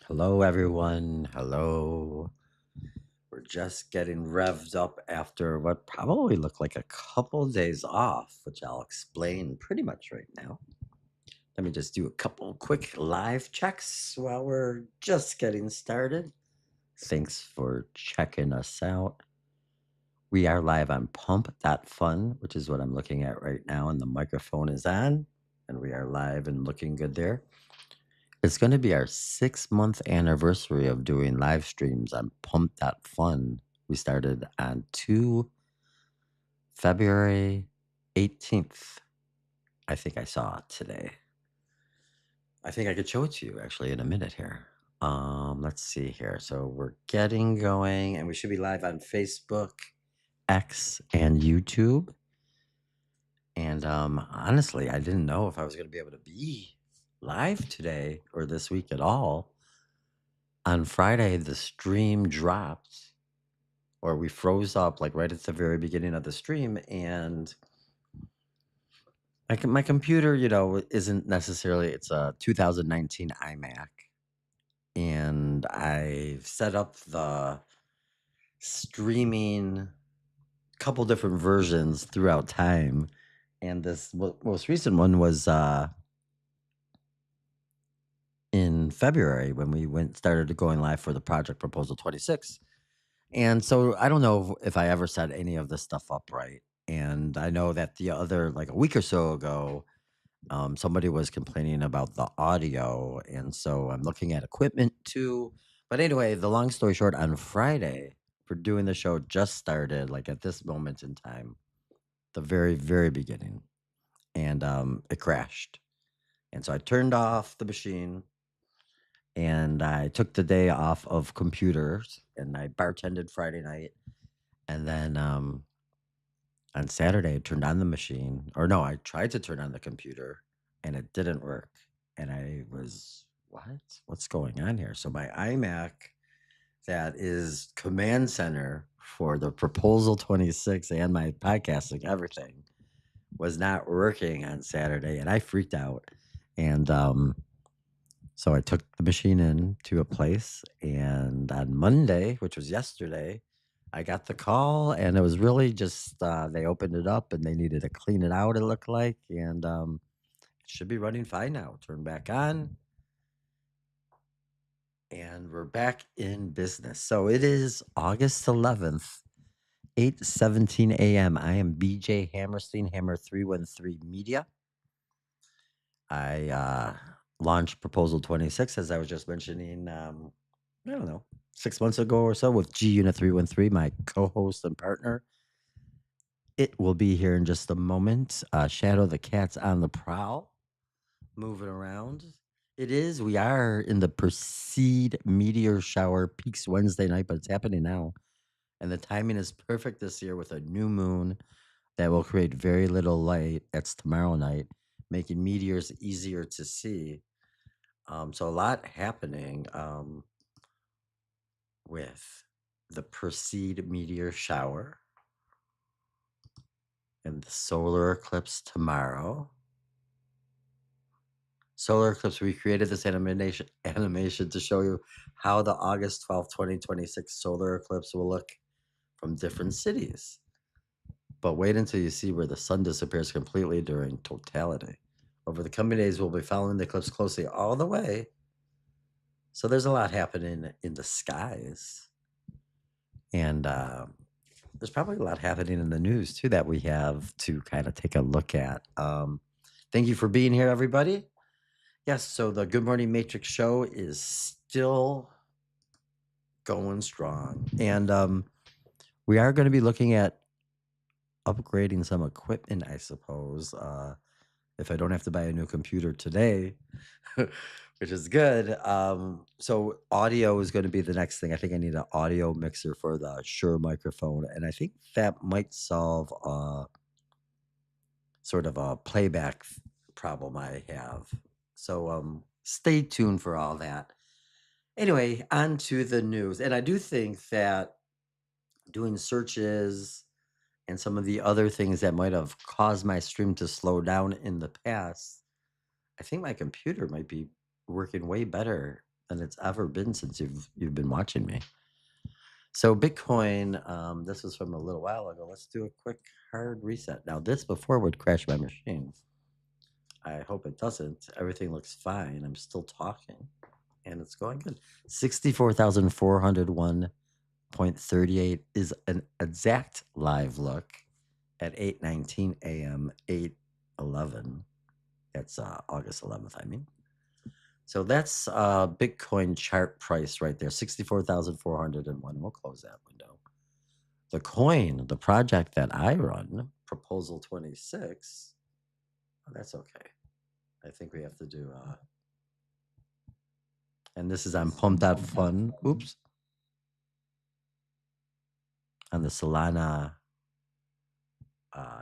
Hello, everyone. Hello. We're just getting revved up after what probably looked like a couple days off, which I'll explain pretty much right now. Let me just do a couple quick live checks while we're just getting started. Thanks for checking us out. We are live on pump.fun, which is what I'm looking at right now, and the microphone is on, and we are live and looking good there. It's going to be our 6-month anniversary of doing live streams on pump.fun. We started on February 18th. I think I saw it today. I think I could show it to you actually in a minute here. Let's see here. So we're getting going, and we should be live on Facebook, X, and YouTube. And honestly, I didn't know if I was going to be able to be live today or this week at all. On Friday, the stream dropped, or we froze up like right at the very beginning of the stream, and my computer, isn't necessarily. It's a 2019 iMac, and I've set up the streaming couple different versions throughout time, and this most recent one was in February when we started going live for the project proposal 26. And so I don't know if I ever set any of this stuff up right. And I know that the other, like a week or so ago, somebody was complaining about the audio. And so I'm looking at equipment too. But anyway, the long story short, on Friday, for doing the show just started, like at this moment in time, the very, very beginning. And it crashed. And so I turned off the machine and I took the day off of computers and I bartended Friday night. And then on Saturday, I turned on the machine, or no, I tried to turn on the computer and it didn't work. And I was, what? What's going on here? So my iMac, that is command center for the Proposal 26 and my podcasting, everything, was not working on Saturday. And I freaked out. And so I took the machine in to a place. And on Monday, which was yesterday, I got the call, and it was really just they opened it up and they needed to clean it out, it looked like. And it should be running fine now. Turn back on, and we're back in business. So it is August 11th, 8:17 a.m. I am BJ Hammerstein, Hammer 313 Media. I launched Proposal 26, as I was just mentioning, I don't know, 6 months ago or so with G Unit 313, my co host and partner. It will be here in just a moment. Shadow the cat's on the prowl, moving around. We are in the Proceed Meteor Shower Peaks Wednesday night, but it's happening now. And the timing is perfect this year with a new moon that will create very little light. That's tomorrow night, making meteors easier to see. So a lot happening with the Proceed Meteor Shower and the solar eclipse tomorrow. Solar eclipse, we created this animation to show you how the August 12th, 2026 solar eclipse will look from different cities. But wait until you see where the sun disappears completely during totality. Over the coming days, we'll be following the eclipse closely all the way. So there's a lot happening in the skies. And there's probably a lot happening in the news too that we have to kind of take a look at. Thank you for being here, everybody. Yes, so the Good Morning Matrix show is still going strong. And we are going to be looking at upgrading some equipment, I suppose, if I don't have to buy a new computer today, which is good. So audio is going to be the next thing. I think I need an audio mixer for the Shure microphone, and I think that might solve sort of a playback problem I have. So stay tuned for all that. Anyway, on to the news. And I do think that doing searches and some of the other things that might have caused my stream to slow down in the past, I think my computer might be working way better than it's ever been since you've been watching me. So Bitcoin, this was from a little while ago. Let's do a quick hard reset. Now, this before would crash my machine. I hope it doesn't. Everything looks fine. I'm still talking, and it's going good. 64,401.38 is an exact live look at 8:19 a.m. 8:11. That's August 11th. I mean. So that's Bitcoin chart price right there, 64,401. We'll close that window. The coin, the project that I run, Proposal 26, that's okay. I think we have to do, and this is on Pump.Fun, oops, on the Solana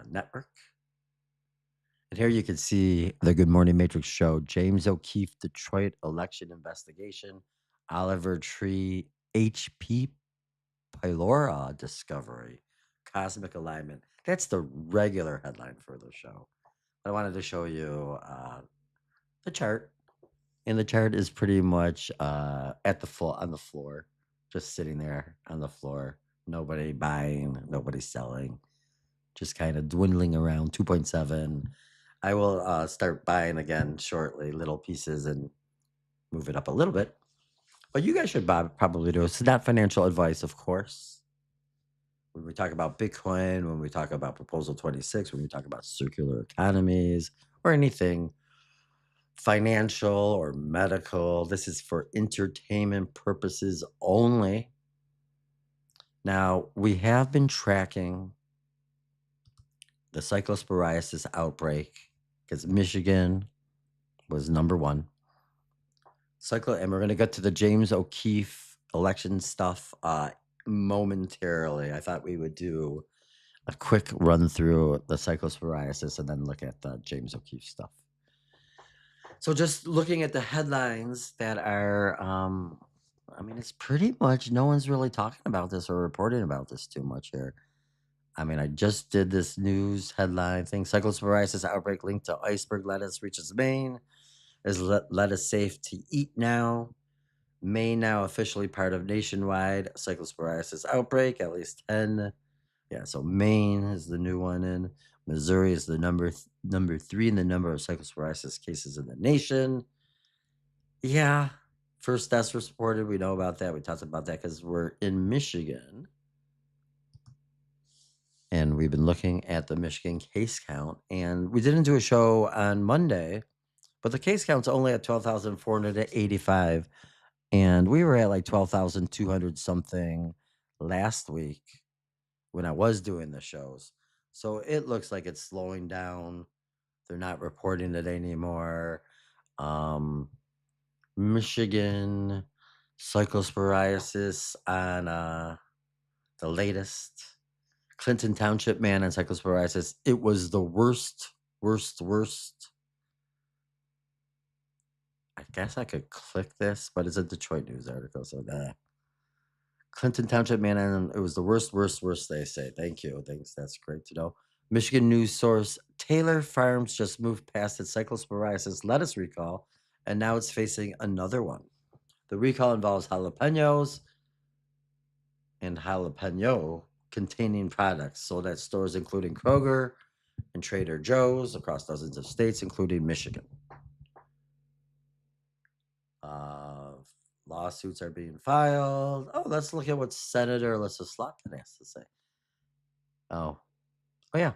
network. And here you can see the Good Morning Matrix show, James O'Keefe, Detroit election investigation, Oliver Tree, HP PYLORA discovery, cosmic alignment. That's the regular headline for the show. I wanted to show you the chart, and the chart is pretty much at the on the floor, just sitting there on the floor. Nobody buying, nobody selling, just kind of dwindling around 2.7. I will start buying again shortly, little pieces, and move it up a little bit. But you guys should probably do. It's not financial advice, of course. When we talk about Bitcoin, when we talk about Proposal 26, when we talk about circular economies or anything financial or medical, this is for entertainment purposes only. Now, we have been tracking the cyclosporiasis outbreak because Michigan was number one. And we're going to get to the James O'Keefe election stuff momentarily. I thought we would do a quick run through the cyclosporiasis and then look at the James O'Keefe stuff. So just looking at the headlines that are, I mean, it's pretty much no one's really talking about this or reporting about this too much here. I mean, I just did this news headline thing. Cyclosporiasis outbreak linked to iceberg lettuce reaches Maine. Is lettuce safe to eat now? Maine now officially part of nationwide cyclosporiasis outbreak. At least 10. Yeah, so Maine is the new one in. Missouri is the number 3 in the number of cyclosporiasis cases in the nation. Yeah, first deaths reported. We know about that. We talked about that because we're in Michigan. And we've been looking at the Michigan case count. And we didn't do a show on Monday, but the case count's only at 12,485. And we were at like 12,200 something last week when I was doing the shows. So it looks like it's slowing down. They're not reporting it anymore. Michigan cyclosporiasis on the latest Clinton Township man on cyclosporiasis. It was the worst. I guess I could click this, but it's a Detroit News article, so Clinton Township man, and it was the worst, they say. Thank you. Thanks. That's great to know. Michigan news source Taylor Farms just moved past its cyclosporiasis lettuce recall, and now it's facing another one. The recall involves jalapenos and jalapeno containing products sold at stores including Kroger and Trader Joe's across dozens of states, including Michigan. Lawsuits are being filed. Oh, let's look at what Senator Alyssa Slotkin has to say. Oh yeah.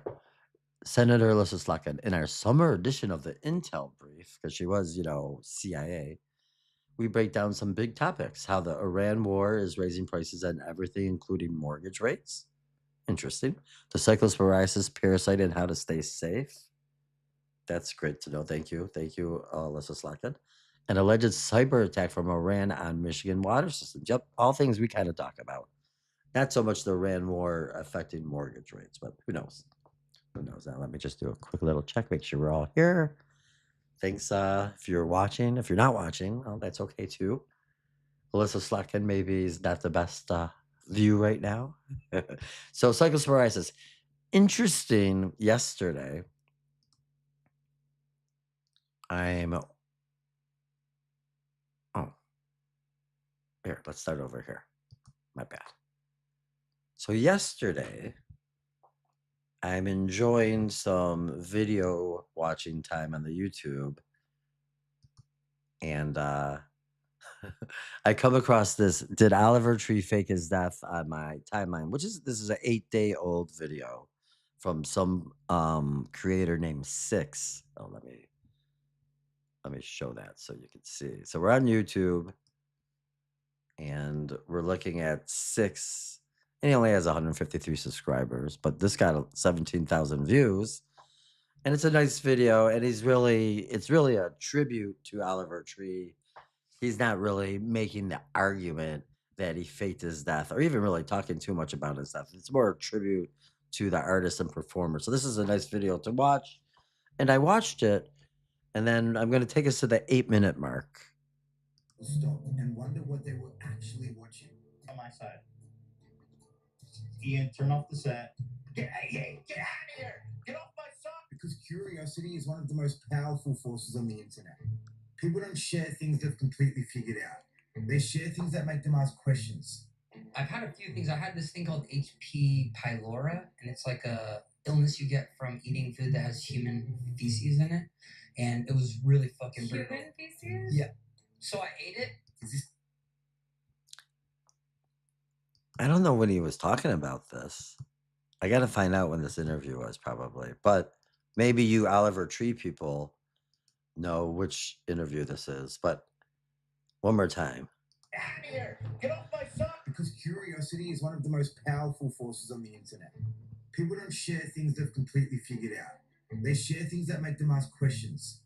Senator Alyssa Slotkin, in our summer edition of the Intel Brief, because she was, CIA, we break down some big topics. How the Iran war is raising prices on everything, including mortgage rates. Interesting. The cyclosporiasis parasite and how to stay safe. That's great to know. Thank you. Thank you, Alyssa Slotkin. An alleged cyber attack from Iran on Michigan water systems. Yep, all things we kind of talk about. Not so much the Iran war affecting mortgage rates, but who knows? Who knows? Now, let me just do a quick little check, make sure we're all here. Thanks if you're watching. If you're not watching, well, that's okay too. Alyssa Slotkin maybe is not the best view right now. So cyclosporiasis. Interesting, yesterday, here, let's start over here. My bad. So yesterday, I'm enjoying some video watching time on the YouTube, and I come across this. Did Oliver Tree fake his death on my timeline? This is an 8-day-old video from some creator named Six. Oh, let me show that so you can see. So we're on YouTube, and we're looking at Six, and he only has 153 subscribers, but this got 17,000 views. And it's a nice video, and it's really a tribute to Oliver Tree. He's not really making the argument that he faked his death or even really talking too much about his death. It's more a tribute to the artist and performer. So this is a nice video to watch. And I watched it, and then I'm going to take us to the 8-minute mark. Stop and wonder what they were actually watching. On my side. Ian, turn off the set. Get out of here! Get out of here! Get off my side! Because curiosity is one of the most powerful forces on the internet. People don't share things they've completely figured out. They share things that make them ask questions. I've had a few things. I had this thing called HP pylora, and it's like a illness you get from eating food that has human feces in it, and it was really fucking brutal. Human feces? Yeah. So I ate it. I don't know when he was talking about this. I got to find out when this interview was, probably. But maybe you Oliver Tree people know which interview this is. But one more time. Get out of here! Get off my side! Because curiosity is one of the most powerful forces on the internet. People don't share things they've completely figured out. They share things that make them ask questions.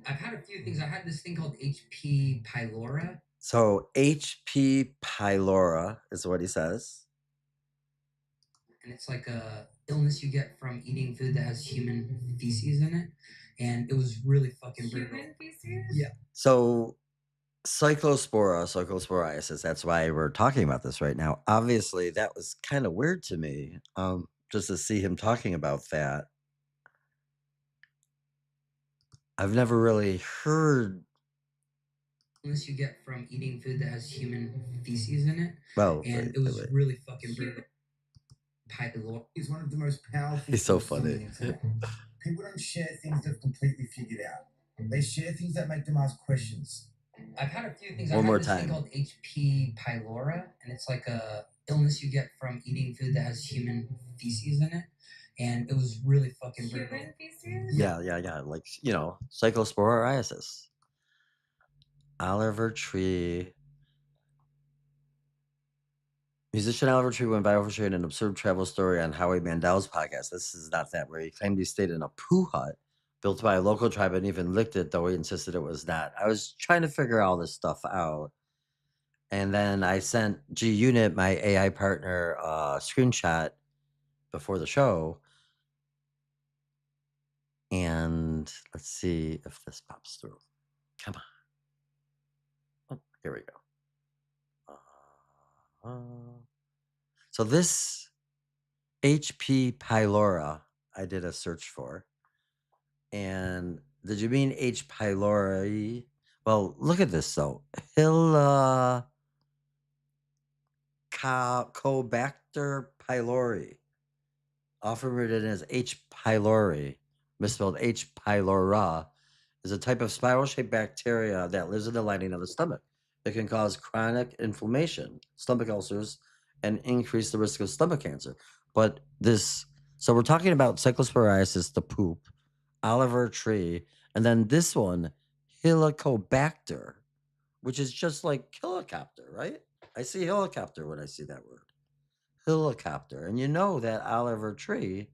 I've had a few things. I had this thing called HP pylora. So HP pylora is what he says. And it's like a illness you get from eating food that has human feces in it, and it was really fucking brutal. Human feces? Yeah. So cyclosporiasis, that's why we're talking about this right now. Obviously, that was kind of weird to me, just to see him talking about that. I've never really heard. Illness you get from eating food that has human feces in it, Well, and it was really fucking brutal. Pylora is one of the most powerful. He's so forces on funny. the internet. People don't share things they've completely figured out. They share things that make them ask questions. I've had a few things. One more this time. thing called HP pylora, and it's like a illness you get from eating food that has human feces in it, and it was really fucking brutal. Human feces? Yeah. Like, cyclosporiasis. Oliver Tree. Musician Oliver Tree went viral for sharing an absurd travel story on Howie Mandel's podcast. This is not that, where he claimed he stayed in a poo hut built by a local tribe and even licked it, though he insisted it was not. I was trying to figure all this stuff out. And then I sent G Unit, my AI partner, a screenshot before the show. And let's see if this pops through. Come on. Oh, here we go. So this HP pylora, I did a search for. And did you mean H. pylori? Well, look at this though. Helicobacter pylori, often written as H. pylori, misspelled H. pylora, is a type of spiral-shaped bacteria that lives in the lining of the stomach. It can cause chronic inflammation, stomach ulcers, and increase the risk of stomach cancer. So we're talking about cyclosporiasis, the poop, Oliver Tree, and then this one, Helicobacter, which is just like helicopter, right? I see helicopter when I see that word. Helicopter. And you know that Oliver Tree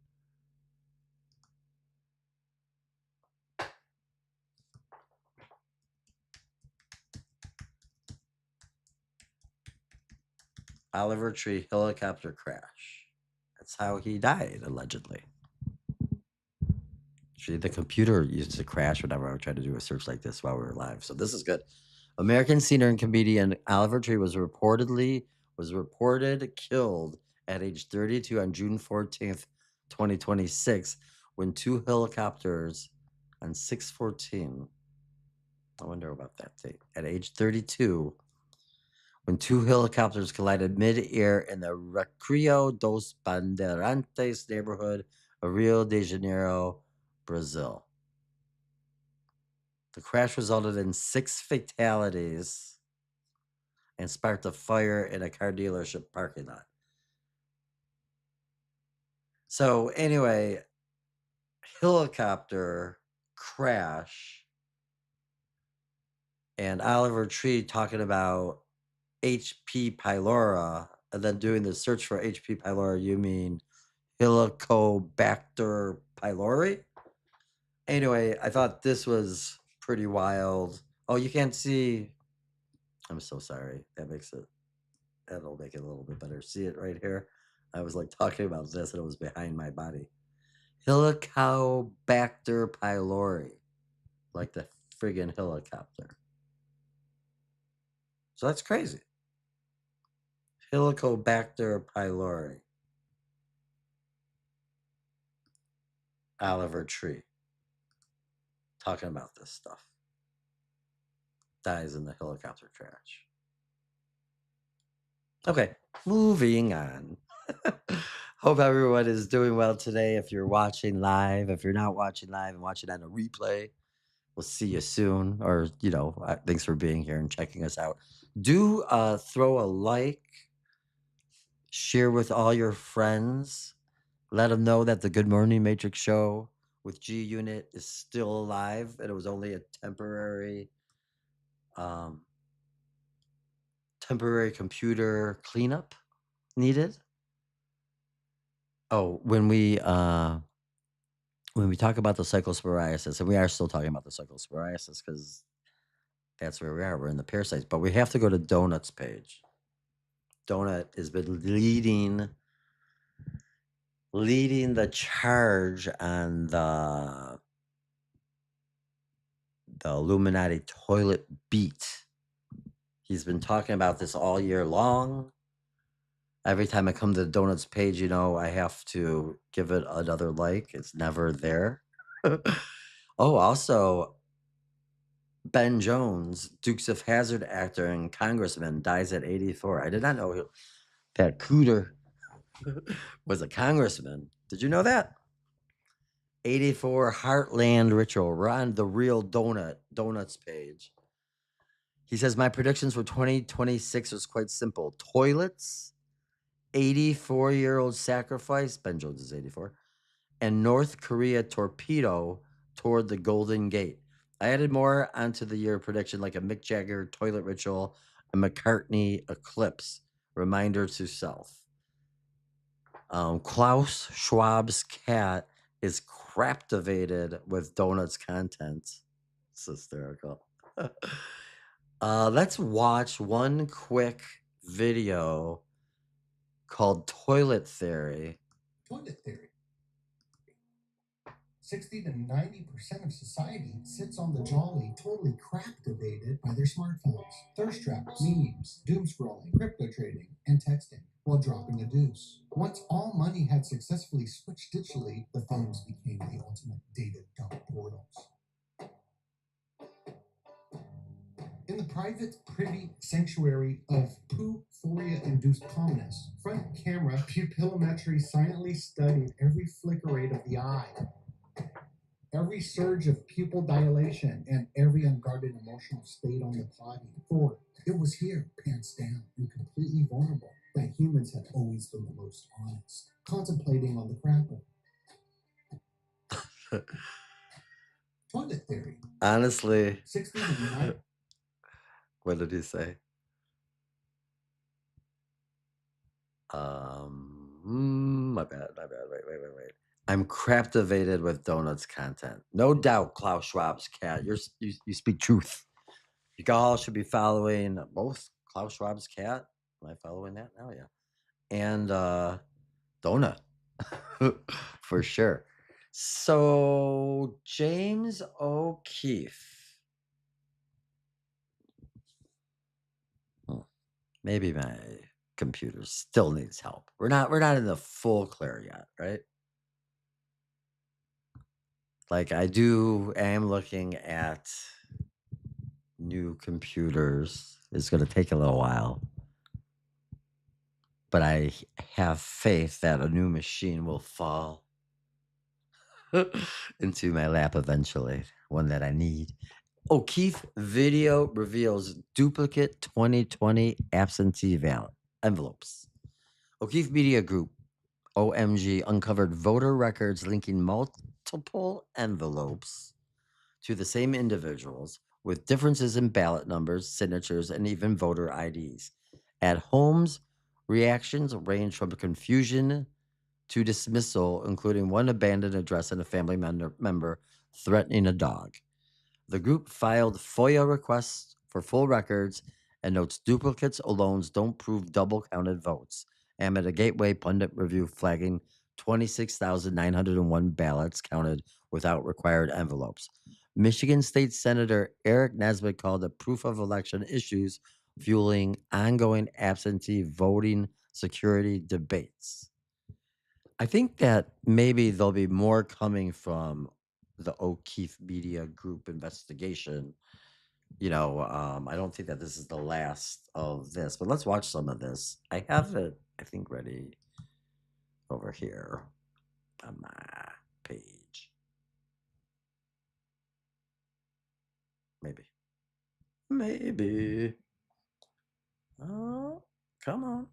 helicopter crash. That's how he died, allegedly. See, the computer used to crash whenever I would try to do a search like this while we were live. So this is good. American singer and comedian Oliver Tree was reported killed at age 32 on June 14th, 2026, when two helicopters on 6/14. I wonder about that date. At age 32, when two helicopters collided mid-air in the Recreio dos Bandeirantes neighborhood of Rio de Janeiro, Brazil. The crash resulted in 6 fatalities and sparked a fire in a car dealership parking lot. So anyway, helicopter crash, and Oliver Tree talking about HP pylora, and then doing the search for HP pylora, you mean Helicobacter pylori? Anyway, I thought this was pretty wild. Oh, you can't see. I'm so sorry. That'll make it a little bit better. See it right here? I was like talking about this and it was behind my body. Helicobacter pylori. Like the friggin' helicopter. So that's crazy. Helicobacter pylori. Oliver Tree. Talking about this stuff. Dies in the helicopter crash. Okay, moving on. Hope everyone is doing well today. If you're watching live, if you're not watching live and watching on a replay, we'll see you soon. Or, thanks for being here and checking us out. Do throw a like, share with all your friends. Let them know that the Good Morning Matrix show with G Unit is still alive, and it was only a temporary computer cleanup needed. Oh, when we talk about the cyclosporiasis, and we are still talking about the cyclosporiasis because that's where we are. We're in the parasites, but we have to go to Donut's page. Donut has been leading the charge on the Illuminati toilet beat. He's been talking about this all year long. Every time I come to the Donuts page, I have to give it another like. It's never there. Oh, also, Ben Jones, Dukes of Hazzard actor and congressman, dies at 84. I did not know that Cooter was a congressman. Did you know that? 84 Heartland Ritual. We're on the Real Donuts page. He says, my predictions for 2026 was quite simple. Toilets, 84-year-old sacrifice, Ben Jones is 84, and North Korea torpedo toward the Golden Gate. I added more onto the year prediction, like a Mick Jagger toilet ritual, a McCartney eclipse, reminder to self. Klaus Schwab's cat is craptivated with Donuts content. It's hysterical. Let's watch one quick video called Toilet Theory. Toilet theory. 60 to 90% of society sits on the jolly, totally craptivated by their smartphones. Thirst traps, memes, doom scrolling, crypto trading, and texting while dropping a deuce. Once all money had successfully switched digitally, the phones became the ultimate data dump portals. In the private, privy sanctuary of poo-phoria-induced calmness, front camera pupillometry silently studied every flicker rate of the eye, every surge of pupil dilation, and every unguarded emotional state on the body. For it was here, pants down and completely vulnerable, that humans had always been the most honest, contemplating on the crapple. Toilet theory. Honestly, 60 to 90. what did he say? My bad. Wait. I'm craptivated with Donuts content. No doubt, Klaus Schwab's cat. You speak truth. You all should be following both Klaus Schwab's cat. Am I following that now? Yeah. And Donut. For sure. So, James O'Keefe. Maybe my computer still needs help. We're not in the full clear yet, right? Like I am looking at new computers. It's going to take a little while. but I have faith that a new machine will fall into my lap eventually, one that I need. O'Keefe video reveals duplicate 2020 absentee ballot envelopes. O'Keefe Media Group, OMG, uncovered voter records linking multiple envelopes to the same individuals with differences in ballot numbers, signatures, and even voter IDs. At Holmes, reactions range from confusion to dismissal, including one abandoned address and a family member threatening a dog. The group filed FOIA requests for full records and notes duplicates alone don't prove double counted votes. Amid a Gateway pundit review flagging 26,901 ballots counted without required envelopes. Michigan State Senator Eric Nesbitt called it proof of election issues fueling ongoing absentee voting security debates. I think that maybe there'll be more coming from the O'Keefe Media Group investigation. I don't think that this is the last of this, but let's watch some of this. I have it, I think, ready over here on my page. Maybe. Maybe. Oh, come on.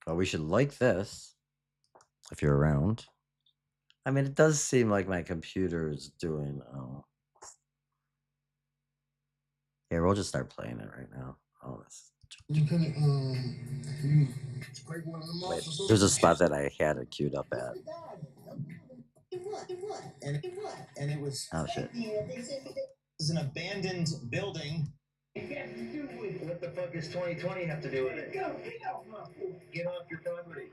Oh, we should like this if you're around. I mean, it does seem like my computer is doing. Oh, here, we'll just start playing it right now. Oh, this. Wait, there's a spot that I had it queued up at. And it was. Oh shit. This is an abandoned building. What the fuck does 2020 have to do with it? Get off your property.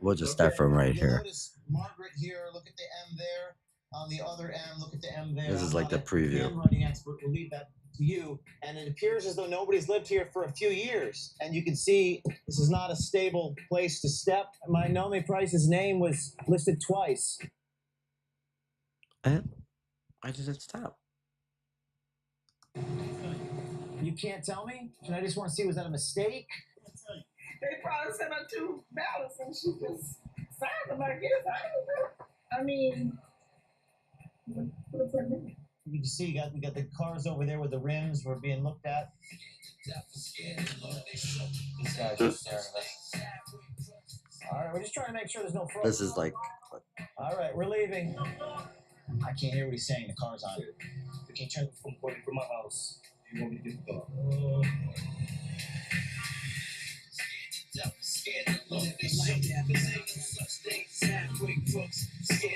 We'll just start from right here. Notice Margaret here. Look at the M there. On the other M, look at the M there. This is like the preview. Handwriting expert will leave that to you. And it appears as though nobody's lived here for a few years. And you can see this is not a stable place to step. My Naomi Price's name was listed twice. And I just hit stop. You can't tell me? And I just want to see, was that a mistake? They probably sent her 2 ballots and she just signed them, I guess. I mean, what's her name? You can see we got the cars over there with the rims were being looked at. These guys are staring at us. All right, we're just trying to make sure there's no fraud. This is like. All right, we're leaving. I can't hear what he's saying. The car's on. We can't turn the phone from my house. You want me to get the car?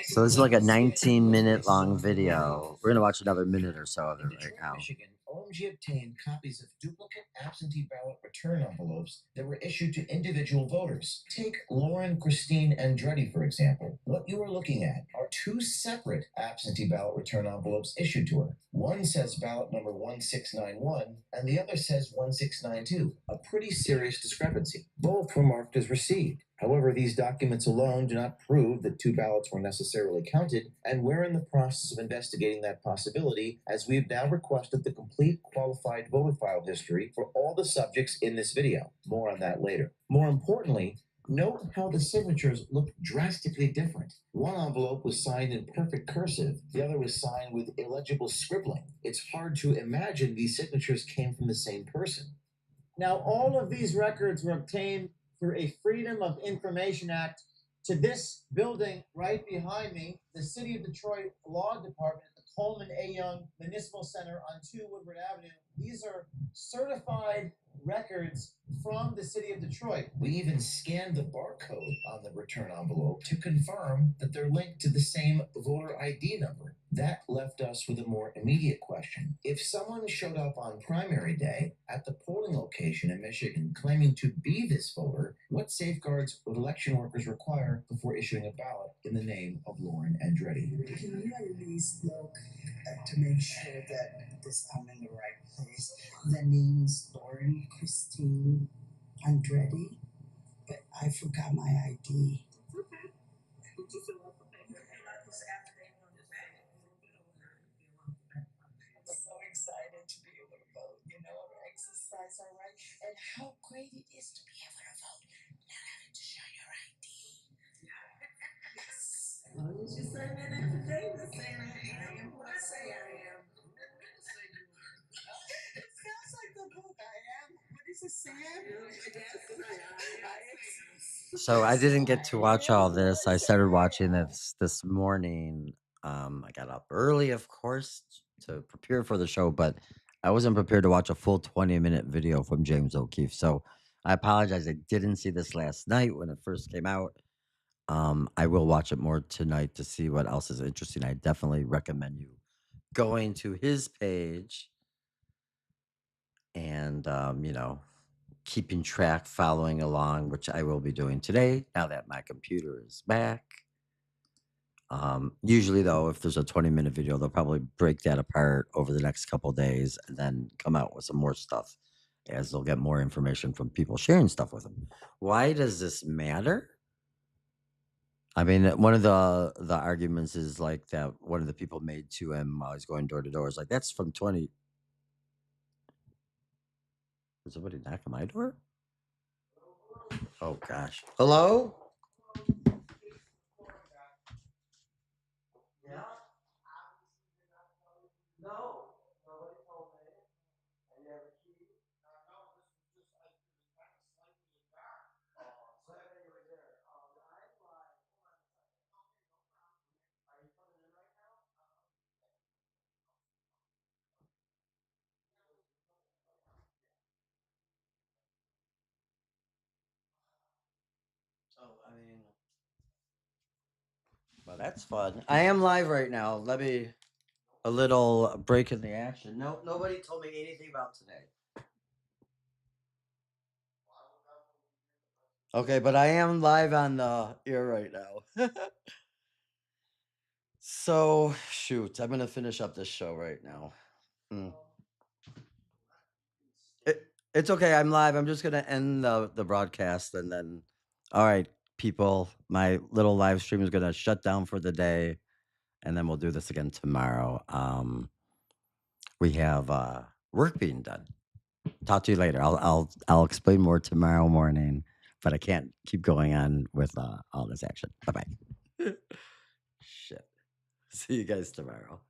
So this is like a 19-minute long video. We're gonna watch another minute or so of it right now. Michigan, OMG obtained copies of duplicate absentee ballot return envelopes that were issued to individual voters. Take Lauren Christine Andretti, for example. What you are looking at are 2 separate absentee ballot return envelopes issued to her. One says ballot number 1691, and the other says 1692. A pretty serious discrepancy. Both were marked as received. However, these documents alone do not prove that 2 ballots were necessarily counted, and we're in the process of investigating that possibility as we've now requested the complete qualified voter file history for all the subjects in this video. More on that later. More importantly, note how the signatures look drastically different. One envelope was signed in perfect cursive, the other was signed with illegible scribbling. It's hard to imagine these signatures came from the same person. Now, all of these records were obtained through a Freedom of Information Act to this building right behind me, the City of Detroit Law Department, the Coleman A. Young Municipal Center on 2 Woodward Avenue. These are certified records from the City of Detroit. We even scanned the barcode on the return envelope to confirm that they're linked to the same voter ID number. That left us with a more immediate question. If someone showed up on primary day at the polling location in Michigan claiming to be this voter, what safeguards would election workers require before issuing a ballot in the name of Lauren Andretti? Can you at least look to make sure that I'm in the right place? The name is Lauren Christine Andretti, but I forgot my ID. Okay. Did you fill out the paper? excited to be able to vote, or exercise our right, and how great it is to be able to vote, not having to show your ID. Yes. As long as you sign that affidavit saying I am who I say I am. It sounds like the book. I am. What is it, Sam? So I didn't get to watch all this. I started watching this morning. I got up early, of course, to prepare for the show, but I wasn't prepared to watch a full 20-minute video from James O'Keefe. So I apologize. I didn't see this last night when it first came out. I will watch it more tonight to see what else is interesting. I definitely recommend you going to his page and keeping track, following along, which I will be doing today now that my computer is back. Usually, though, if there's a 20-minute video, they'll probably break that apart over the next couple of days and then come out with some more stuff as they'll get more information from people sharing stuff with them. Why does this matter? I mean, one of the arguments is like that one of the people made to him while he's going door to door is like, that's from 20. Is somebody knocking my door? Oh, gosh. Hello? Yeah. No, nobody told me. And you have a key? No, this was just, I was kind of slightly in dark. Oh, so I thought you were there. I'm live. Hold on a second. Okay, no problem. Are you coming in right now? Oh, I mean, well, that's fun. I am live right now. Let me a little break in the action. No, nobody told me anything about today. Okay, but I am live on the air right now. So, shoot, I'm gonna finish up this show right now. It's okay. I'm live. I'm just gonna end the broadcast and then, all right, people, my little live stream is gonna shut down for the day, and then we'll do this again tomorrow. We have work being done. Talk to you later. I'll explain more tomorrow morning, but I can't keep going on with all this action. Bye bye. Shit. See you guys tomorrow.